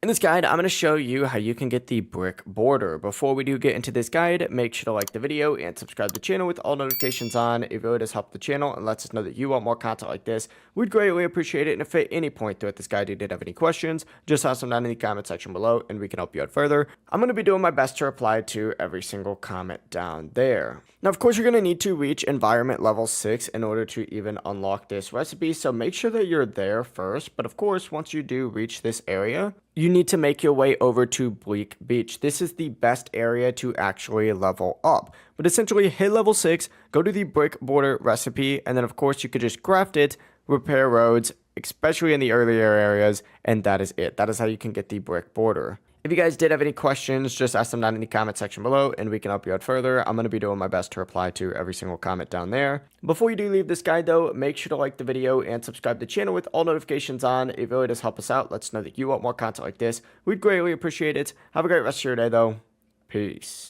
In this guide, I'm going to show you how you can get the brick border. Before we do get into this guide, make sure to like the video and subscribe to the channel with all notifications on. It really does help the channel and lets us know that you want more content like this. We'd greatly appreciate it. And if at any point throughout this guide you did have any questions, just toss them down in the comment section below and we can help you out further. I'm going to be doing my best to reply to every single comment down there. Now, of course, you're going to need to reach environment level 6 in order to even unlock this recipe. So make sure that you're there first. But of course, once you do reach this area, you need to make your way over to Bleak Beach. This is the best area to actually level up. But essentially, hit level 6, go to the brick border recipe, and then of course you could just craft it, repair roads, especially in the earlier areas, and that is it. That is how you can get the brick border. If you guys did have any questions, just ask them down in the comment section below and we can help you out further. I'm going to be doing my best to reply to every single comment down there. Before you do leave this guide though, make sure to like the video and subscribe to the channel with all notifications on. It really does help us out. Let us know that you want more content like this. We'd greatly appreciate it. Have a great rest of your day though. Peace.